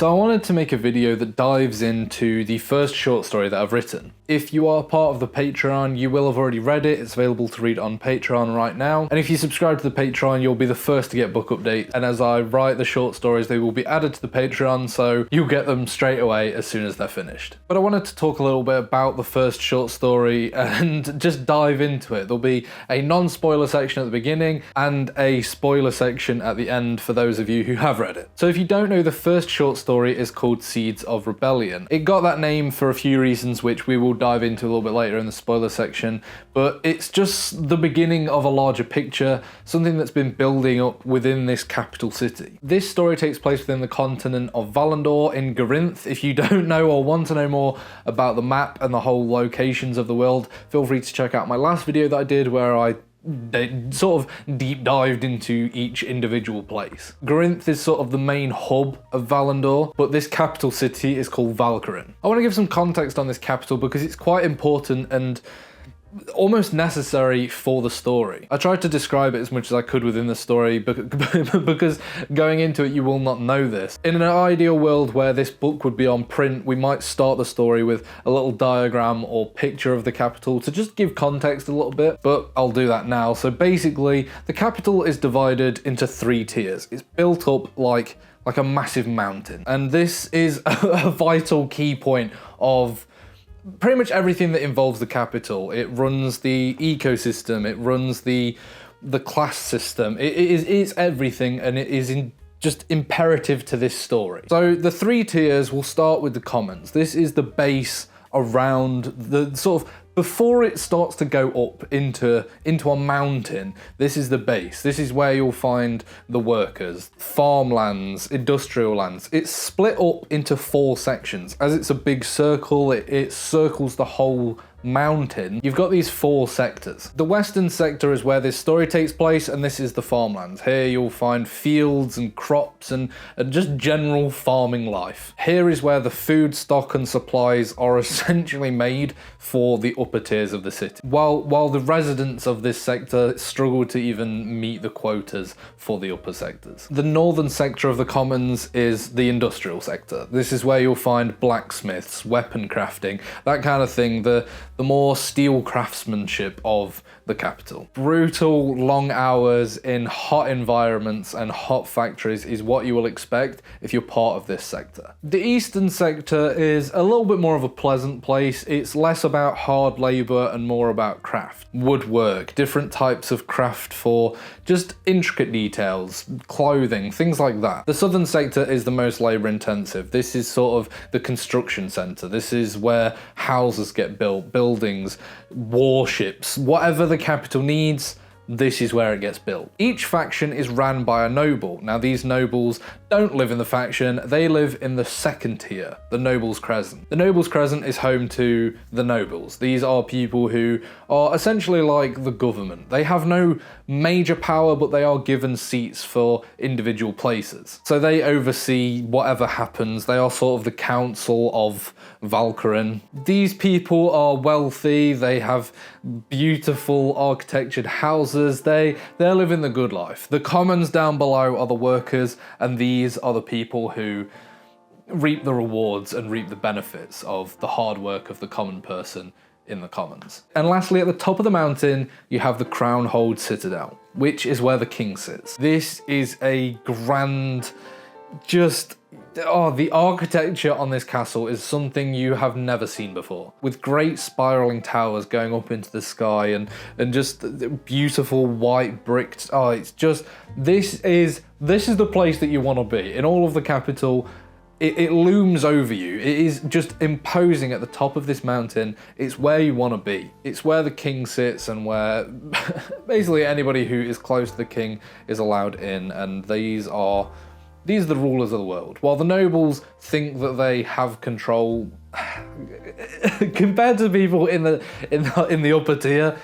So I wanted to make a video that dives into the first short story that I've written. If you are part of the Patreon, you will have already read it. It's available to read on Patreon right now. And if you subscribe to the Patreon, you'll be the first to get book updates. And as I write the short stories, they will be added to the Patreon, so you'll get them straight away as soon as they're finished. But I wanted to talk a little bit about the first short story and just dive into it. There'll be a non-spoiler section at the beginning and a spoiler section at the end for those of you who have read it. So if you don't know, the first short story is called Seeds of Rebellion. It got that name for a few reasons, which we will dive into a little bit later in the spoiler section, but it's just the beginning of a larger picture, something that's been building up within this capital city. This story takes place within the continent of Valandor in Corinth. If you don't know or want to know more about the map and the whole locations of the world, feel free to check out my last video that I did where I sort of deep dived into each individual place. Corinth is sort of the main hub of Valandor, but this capital city is called Valkyrin. I want to give some context on this capital because it's quite important and almost necessary for the story. I tried to describe it as much as I could within the story because going into it you will not know this. In an ideal world where this book would be on print, we might start the story with a little diagram or picture of the capital to just give context a little bit, but I'll do that now. So basically, the capital is divided into 3 tiers. It's built up like a massive mountain, and this is a vital key point of pretty much everything that involves the capital. It runs the ecosystem, it runs the class system, it's everything, and it is just imperative to this story. So the 3 tiers will start with the commons. This is the base around the sort of, before it starts to go up into a mountain, this is the base. This is where you'll find the workers, farmlands, industrial lands. It's split up into 4 sections. As it's a big circle, it circles the whole mountain. You've got these 4 sectors. The western sector is where this story takes place, and this is the farmlands. Here you'll find fields and crops and just general farming life. Here is where the food stock and supplies are essentially made for the upper tiers of the city. While the residents of this sector struggle to even meet the quotas for the upper sectors. The northern sector of the commons is the industrial sector. This is where you'll find blacksmiths, weapon crafting, that kind of thing. The more steel craftsmanship of the capital. Brutal, long hours in hot environments and hot factories is what you will expect if you're part of this sector. The eastern sector is a little bit more of a pleasant place. It's less about hard labor and more about craft. Woodwork, different types of craft for just intricate details, clothing, things like that. The southern sector is the most labor intensive. This is sort of the construction center. This is where houses get built, buildings, warships, whatever the capital needs, this is where it gets built. Each faction is ran by a noble. Now these nobles don't live in the faction, they live in the second tier, the Nobles Crescent. The Nobles Crescent is home to the nobles. These are people who are essentially like the government. They have no major power, but they are given seats for individual places. So they oversee whatever happens. They are sort of the council of Valkyrin. These people are wealthy, they have beautiful architectured houses, they're living the good life. The commons down below are the workers, and these are the people who reap the rewards and reap the benefits of the hard work of the common person in the commons. And lastly, at the top of the mountain, you have the Crownhold Citadel, which is where the king sits. This is a grand, the architecture on this castle is something you have never seen before. With great spiraling towers going up into the sky and just beautiful white bricked, this is the place that you want to be. In all of the capital, it looms over you. It is just imposing at the top of this mountain. It's where you want to be. It's where the king sits and where basically anybody who is close to the king is allowed in, and these are the rulers of the world. While the nobles think that they have control compared to people in the upper tier,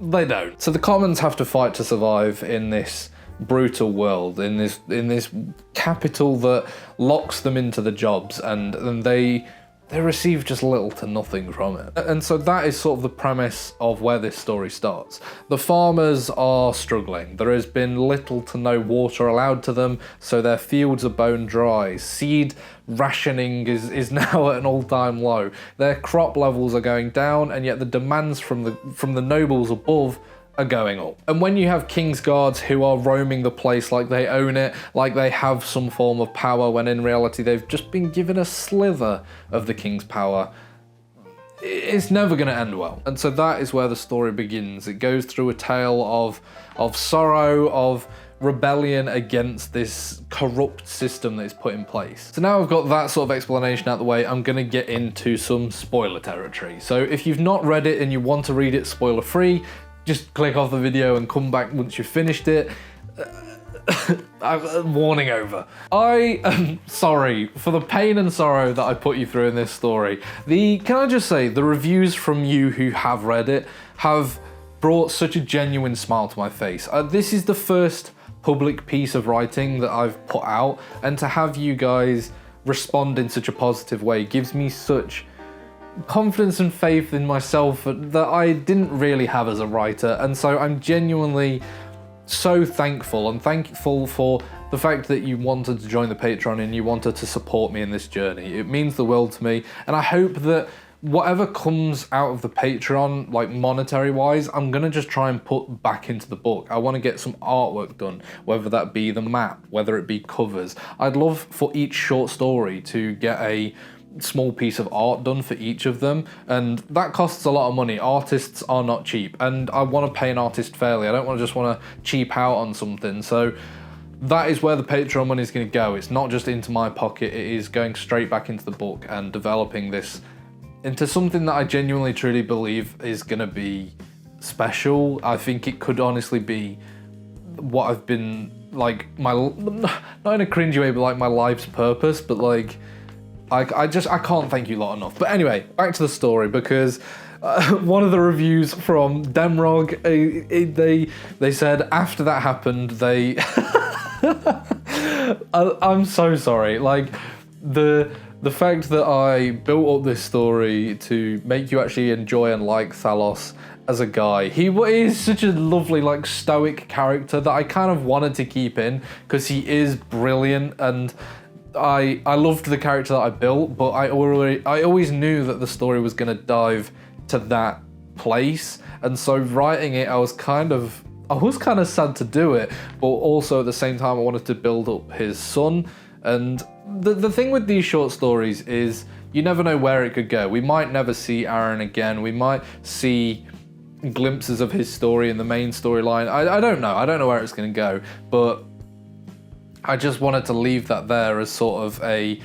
they don't. So the commons have to fight to survive in this brutal world, in this capital that locks them into the jobs, and they they receive just little to nothing from it. And so that is sort of the premise of where this story starts. The farmers are struggling. There has been little to no water allowed to them, so their fields are bone dry. Seed rationing is now at an all-time low. Their crop levels are going down, and yet the demands from the nobles above are going up. And when you have King's Guards who are roaming the place like they own it, like they have some form of power, when in reality they've just been given a slither of the King's power, it's never going to end well. And so that is where the story begins. It goes through a tale of sorrow, of rebellion against this corrupt system that is put in place. So now I've got that sort of explanation out of the way, I'm going to get into some spoiler territory. So if you've not read it and you want to read it spoiler free, just click off the video and come back once you've finished it. Warning over. I am sorry for the pain and sorrow that I put you through in this story. Can I just say, the reviews from you who have read it have brought such a genuine smile to my face. This is the first public piece of writing that I've put out, and to have you guys respond in such a positive way gives me such confidence and faith in myself that I didn't really have as a writer. And so I'm genuinely so thankful, and thankful for the fact that you wanted to join the Patreon and you wanted to support me in this journey. It means the world to me, and I hope that whatever comes out of the Patreon, like monetary wise, I'm gonna just try and put back into the book. I want to get some artwork done, whether that be the map, whether it be covers. I'd love for each short story to get a small piece of art done for each of them, and that costs a lot of money. Artists are not cheap, and I want to pay an artist fairly. I don't want to cheap out on something. So that is where the Patreon money is going to go. It's not just into my pocket, it is going straight back into the book and developing this into something that I genuinely truly believe is going to be special. I think it could honestly be what I've been, like, not in a cringy way, but like my life's purpose. But like, I can't thank you lot enough. But anyway, back to the story, because one of the reviews from Demrog, they said after that happened, I'm so sorry. Like, the fact that I built up this story to make you actually enjoy and like Thalos as a guy. He is such a lovely, like, stoic character that I kind of wanted to keep in, because he is brilliant, and I loved the character that I built, but I always knew that the story was going to dive to that place, and so writing it, I was kind of sad to do it, but also at the same time I wanted to build up his son. And the thing with these short stories is you never know where it could go. We might never see Aaron again. We might see glimpses of his story in the main storyline. I don't know. I don't know where it's going to go, but I just wanted to leave that there as sort of a...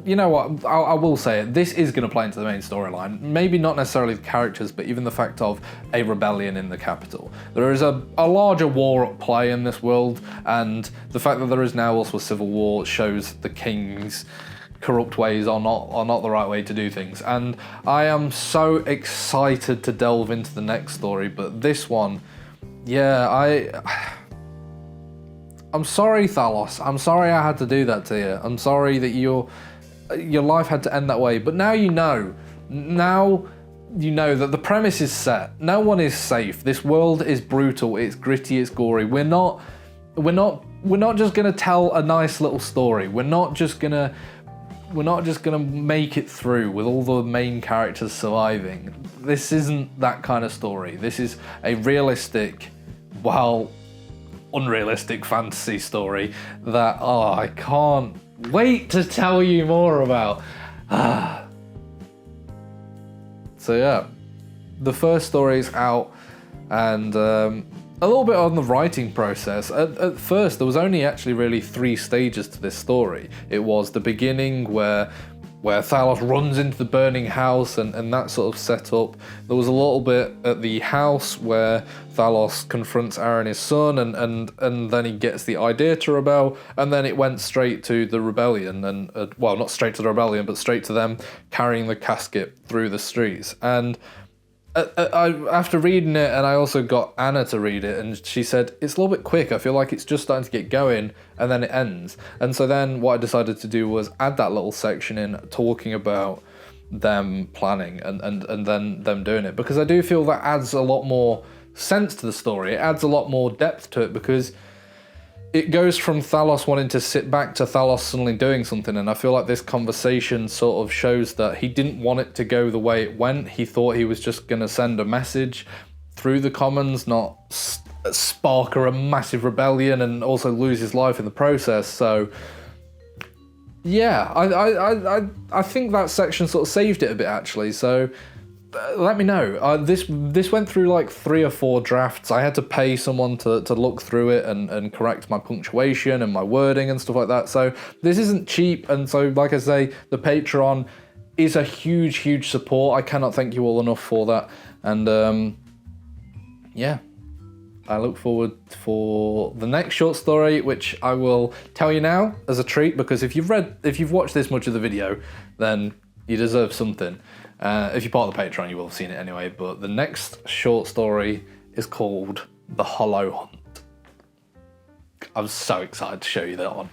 you know what, I will say it, this is going to play into the main storyline. Maybe not necessarily the characters, but even the fact of a rebellion in the capital. There is a larger war at play in this world, and the fact that there is now also a civil war shows the king's corrupt ways are not the right way to do things. And I am so excited to delve into the next story, but this one, yeah, I'm sorry, Thalos. I'm sorry I had to do that to you. I'm sorry that your life had to end that way. But now you know. Now you know that the premise is set. No one is safe. This world is brutal. It's gritty. It's gory. We're not just gonna tell a nice little story. We're not just gonna make it through with all the main characters surviving. This isn't that kind of story. This is a realistic, while unrealistic fantasy story that I can't wait to tell you more about. So yeah, the first story is out, and a little bit on the writing process. At first there was only actually really 3 stages to this story. It was the beginning where Thalos runs into the burning house and that sort of set up. There was a little bit at the house where Thalos confronts Aaron, his son, and then he gets the idea to rebel, and then it went straight to the rebellion, and well, not straight to the rebellion, but straight to them carrying the casket through the streets. And After reading it, and I also got Anna to read it, and she said, it's a little bit quick. I feel like it's just starting to get going, and then it ends. And so then what I decided to do was add that little section in talking about them planning and then them doing it. Because I do feel that adds a lot more sense to the story. It adds a lot more depth to it, because it goes from Thalos wanting to sit back to Thalos suddenly doing something, and I feel like this conversation sort of shows that he didn't want it to go the way it went. He thought he was just going to send a message through the Commons, not spark a massive rebellion and also lose his life in the process. So yeah, I think that section sort of saved it a bit, actually. So let me know. This went through like 3 or 4 drafts. I had to pay someone to look through it and correct my punctuation and my wording and stuff like that. So this isn't cheap. And so, like I say, the Patreon is a huge support. I cannot thank you all enough for that. And yeah, I look forward for the next short story, which I will tell you now as a treat, because if you've watched this much of the video, then you deserve something. If you're part of the Patreon, you will have seen it anyway, but the next short story is called The Hollow Hunt. I'm so excited to show you that one.